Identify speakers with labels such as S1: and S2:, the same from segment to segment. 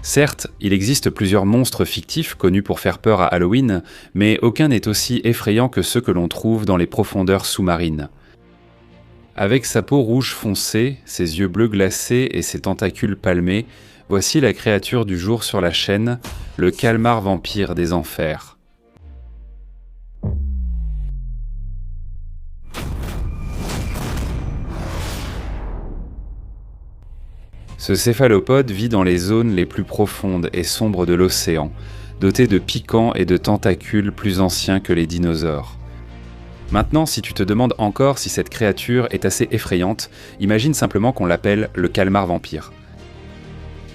S1: Certes, il existe plusieurs monstres fictifs connus pour faire peur à Halloween, mais aucun n'est aussi effrayant que ceux que l'on trouve dans les profondeurs sous-marines. Avec sa peau rouge foncé, ses yeux bleus glacés et ses tentacules palmés, voici la créature du jour sur la chaîne, le calmar vampire des enfers. Ce céphalopode vit dans les zones les plus profondes et sombres de l'océan, doté de piquants et de tentacules plus anciens que les dinosaures. Maintenant, si tu te demandes encore si cette créature est assez effrayante, imagine simplement qu'on l'appelle le calmar vampire.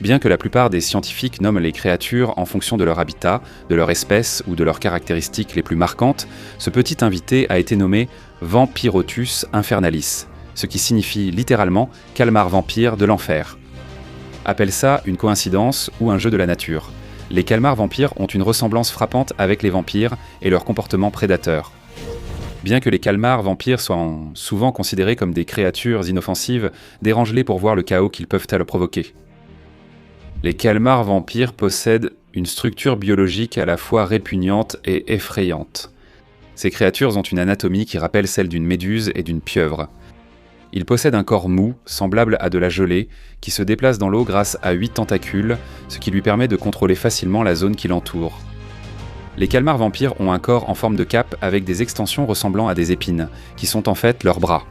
S1: Bien que la plupart des scientifiques nomment les créatures en fonction de leur habitat, de leur espèce ou de leurs caractéristiques les plus marquantes, ce petit invité a été nommé Vampirotus infernalis, ce qui signifie littéralement calmar vampire de l'enfer. Appelle ça une coïncidence ou un jeu de la nature. Les calmars vampires ont une ressemblance frappante avec les vampires et leur comportement prédateur. Bien que les calmars vampires soient souvent considérés comme des créatures inoffensives, dérange-les pour voir le chaos qu'ils peuvent alors provoquer. Les calmars vampires possèdent une structure biologique à la fois répugnante et effrayante. Ces créatures ont une anatomie qui rappelle celle d'une méduse et d'une pieuvre. Ils possèdent un corps mou, semblable à de la gelée, qui se déplace dans l'eau grâce à 8 tentacules, ce qui lui permet de contrôler facilement la zone qui l'entoure. Les calmars vampires ont un corps en forme de cape avec des extensions ressemblant à des épines, qui sont en fait leurs bras.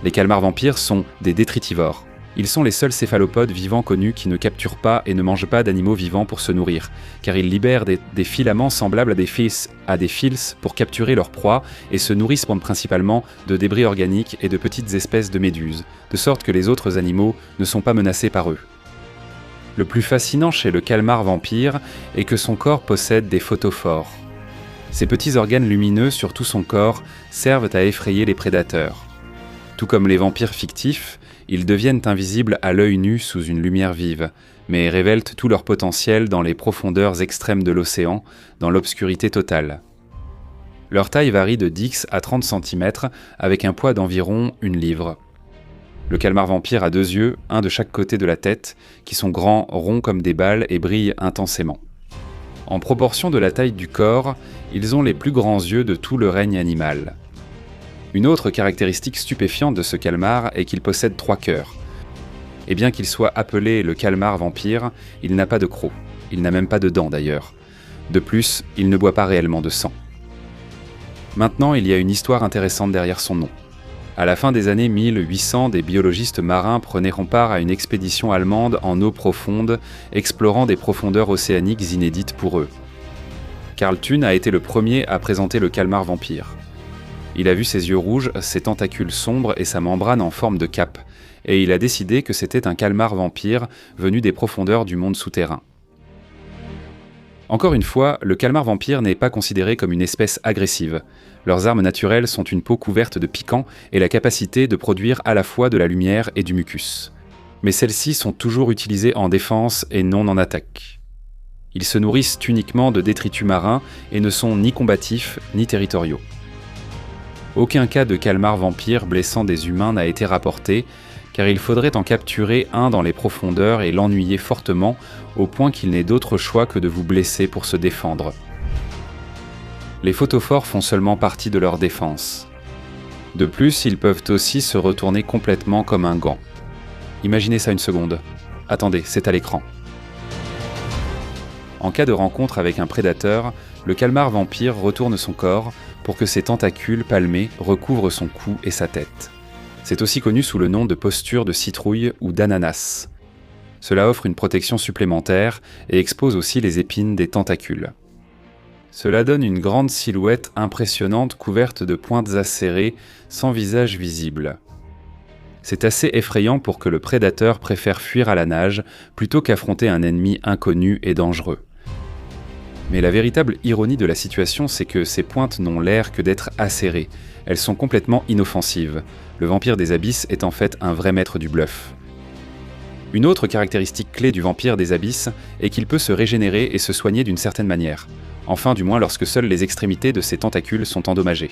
S1: Les calmars vampires sont des détritivores. Ils sont les seuls céphalopodes vivants connus qui ne capturent pas et ne mangent pas d'animaux vivants pour se nourrir, car ils libèrent des filaments semblables à des fils pour capturer leur proie et se nourrissent principalement de débris organiques et de petites espèces de méduses, de sorte que les autres animaux ne sont pas menacés par eux. Le plus fascinant chez le calmar vampire est que son corps possède des photophores. Ces petits organes lumineux sur tout son corps servent à effrayer les prédateurs. Tout comme les vampires fictifs, ils deviennent invisibles à l'œil nu sous une lumière vive, mais révèlent tout leur potentiel dans les profondeurs extrêmes de l'océan, dans l'obscurité totale. Leur taille varie de 10 à 30 cm, avec un poids d'environ 1 livre. Le calmar vampire a 2 yeux, un de chaque côté de la tête, qui sont grands, ronds comme des balles et brillent intensément. En proportion de la taille du corps, ils ont les plus grands yeux de tout le règne animal. Une autre caractéristique stupéfiante de ce calmar est qu'il possède 3 cœurs. Et bien qu'il soit appelé le calmar vampire, il n'a pas de croc. Il n'a même pas de dents d'ailleurs. De plus, il ne boit pas réellement de sang. Maintenant, il y a une histoire intéressante derrière son nom. À la fin des années 1800, des biologistes marins prenaient part à une expédition allemande en eau profonde, explorant des profondeurs océaniques inédites pour eux. Carl Thun a été le premier à présenter le calmar vampire. Il a vu ses yeux rouges, ses tentacules sombres et sa membrane en forme de cape, et il a décidé que c'était un calmar vampire venu des profondeurs du monde souterrain. Encore une fois, le calmar vampire n'est pas considéré comme une espèce agressive. Leurs armes naturelles sont une peau couverte de piquants et la capacité de produire à la fois de la lumière et du mucus. Mais celles-ci sont toujours utilisées en défense et non en attaque. Ils se nourrissent uniquement de détritus marins et ne sont ni combatifs ni territoriaux. Aucun cas de calmar vampire blessant des humains n'a été rapporté, car il faudrait en capturer un dans les profondeurs et l'ennuyer fortement, au point qu'il n'ait d'autre choix que de vous blesser pour se défendre. Les photophores font seulement partie de leur défense. De plus, ils peuvent aussi se retourner complètement comme un gant. Imaginez ça une seconde. Attendez, c'est à l'écran. En cas de rencontre avec un prédateur, le calmar vampire retourne son corps pour que ses tentacules palmés recouvrent son cou et sa tête. C'est aussi connu sous le nom de posture de citrouille ou d'ananas. Cela offre une protection supplémentaire et expose aussi les épines des tentacules. Cela donne une grande silhouette impressionnante couverte de pointes acérées, sans visage visible. C'est assez effrayant pour que le prédateur préfère fuir à la nage plutôt qu'affronter un ennemi inconnu et dangereux. Mais la véritable ironie de la situation, c'est que ces pointes n'ont l'air que d'être acérées. Elles sont complètement inoffensives. Le vampire des abysses est en fait un vrai maître du bluff. Une autre caractéristique clé du vampire des abysses est qu'il peut se régénérer et se soigner d'une certaine manière. Enfin, du moins lorsque seules les extrémités de ses tentacules sont endommagées.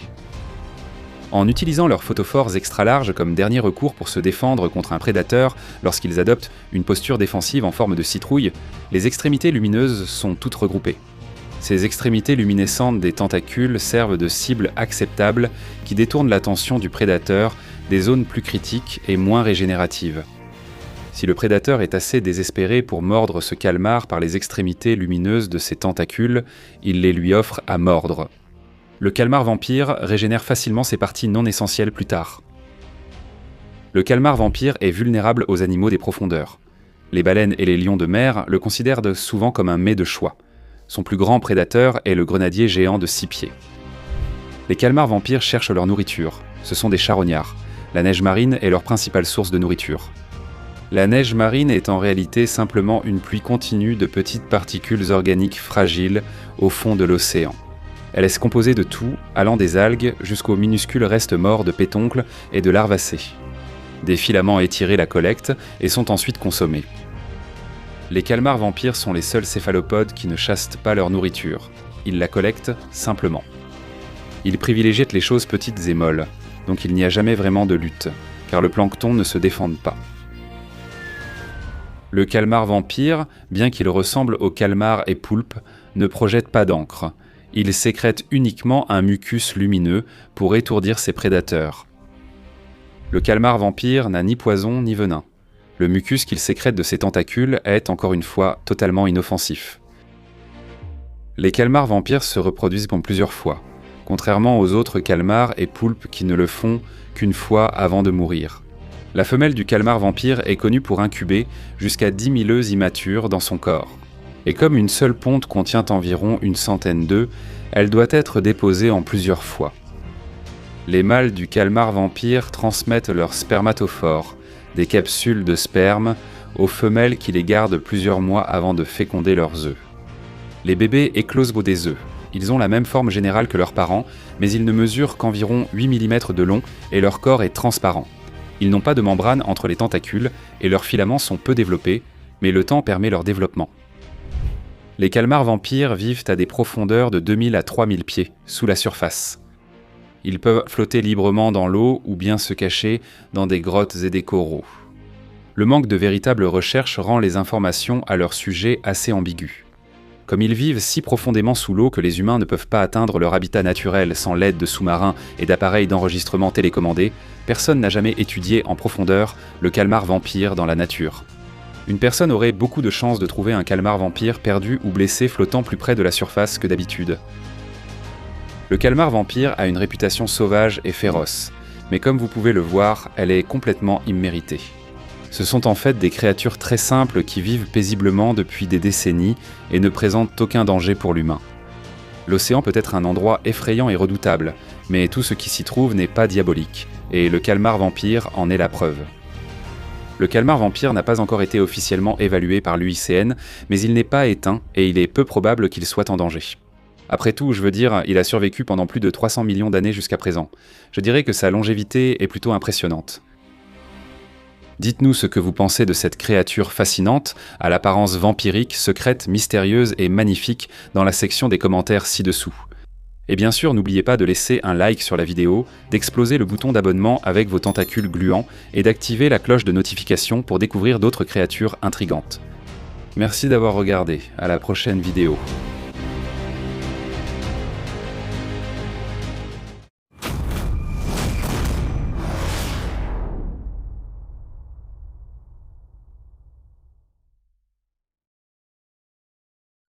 S1: En utilisant leurs photophores extra larges comme dernier recours pour se défendre contre un prédateur lorsqu'ils adoptent une posture défensive en forme de citrouille, les extrémités lumineuses sont toutes regroupées. Ces extrémités luminescentes des tentacules servent de cibles acceptables qui détournent l'attention du prédateur des zones plus critiques et moins régénératives. Si le prédateur est assez désespéré pour mordre ce calmar par les extrémités lumineuses de ses tentacules, il les lui offre à mordre. Le calmar vampire régénère facilement ses parties non essentielles plus tard. Le calmar vampire est vulnérable aux animaux des profondeurs. Les baleines et les lions de mer le considèrent souvent comme un mets de choix. Son plus grand prédateur est le grenadier géant de 6 pieds. Les calmars vampires cherchent leur nourriture. Ce sont des charognards. La neige marine est leur principale source de nourriture. La neige marine est en réalité simplement une pluie continue de petites particules organiques fragiles au fond de l'océan. Elle est composée de tout, allant des algues jusqu'aux minuscules restes morts de pétoncles et de larvacées. Des filaments étirés la collectent et sont ensuite consommés. Les calmars vampires sont les seuls céphalopodes qui ne chassent pas leur nourriture. Ils la collectent simplement. Ils privilégient les choses petites et molles, donc il n'y a jamais vraiment de lutte, car le plancton ne se défend pas. Le calmar vampire, bien qu'il ressemble aux calmars et poulpes, ne projette pas d'encre. Il sécrète uniquement un mucus lumineux pour étourdir ses prédateurs. Le calmar vampire n'a ni poison ni venin. Le mucus qu'il sécrète de ses tentacules est, encore une fois, totalement inoffensif. Les calmars vampires se reproduisent en plusieurs fois, contrairement aux autres calmars et poulpes qui ne le font qu'une fois avant de mourir. La femelle du calmar vampire est connue pour incuber jusqu'à 10 000 œufs immatures dans son corps. Et comme une seule ponte contient environ une centaine d'œufs, elle doit être déposée en plusieurs fois. Les mâles du calmar vampire transmettent leurs spermatophores, des capsules de sperme, aux femelles qui les gardent plusieurs mois avant de féconder leurs œufs. Les bébés éclosent des œufs. Ils ont la même forme générale que leurs parents, mais ils ne mesurent qu'environ 8 mm de long et leur corps est transparent. Ils n'ont pas de membrane entre les tentacules et leurs filaments sont peu développés, mais le temps permet leur développement. Les calmars vampires vivent à des profondeurs de 2000 à 3000 pieds, sous la surface. Ils peuvent flotter librement dans l'eau ou bien se cacher dans des grottes et des coraux. Le manque de véritables recherches rend les informations à leur sujet assez ambiguës. Comme ils vivent si profondément sous l'eau que les humains ne peuvent pas atteindre leur habitat naturel sans l'aide de sous-marins et d'appareils d'enregistrement télécommandés, personne n'a jamais étudié en profondeur le calmar vampire dans la nature. Une personne aurait beaucoup de chances de trouver un calmar vampire perdu ou blessé flottant plus près de la surface que d'habitude. Le calmar vampire a une réputation sauvage et féroce, mais comme vous pouvez le voir, elle est complètement imméritée. Ce sont en fait des créatures très simples qui vivent paisiblement depuis des décennies et ne présentent aucun danger pour l'humain. L'océan peut être un endroit effrayant et redoutable, mais tout ce qui s'y trouve n'est pas diabolique, et le calmar vampire en est la preuve. Le calmar vampire n'a pas encore été officiellement évalué par l'UICN, mais il n'est pas éteint et il est peu probable qu'il soit en danger. Après tout, je veux dire, il a survécu pendant plus de 300 millions d'années jusqu'à présent. Je dirais que sa longévité est plutôt impressionnante. Dites-nous ce que vous pensez de cette créature fascinante, à l'apparence vampirique, secrète, mystérieuse et magnifique dans la section des commentaires ci-dessous. Et bien sûr, n'oubliez pas de laisser un like sur la vidéo, d'exploser le bouton d'abonnement avec vos tentacules gluants et d'activer la cloche de notification pour découvrir d'autres créatures intrigantes. Merci d'avoir regardé, à la prochaine vidéo.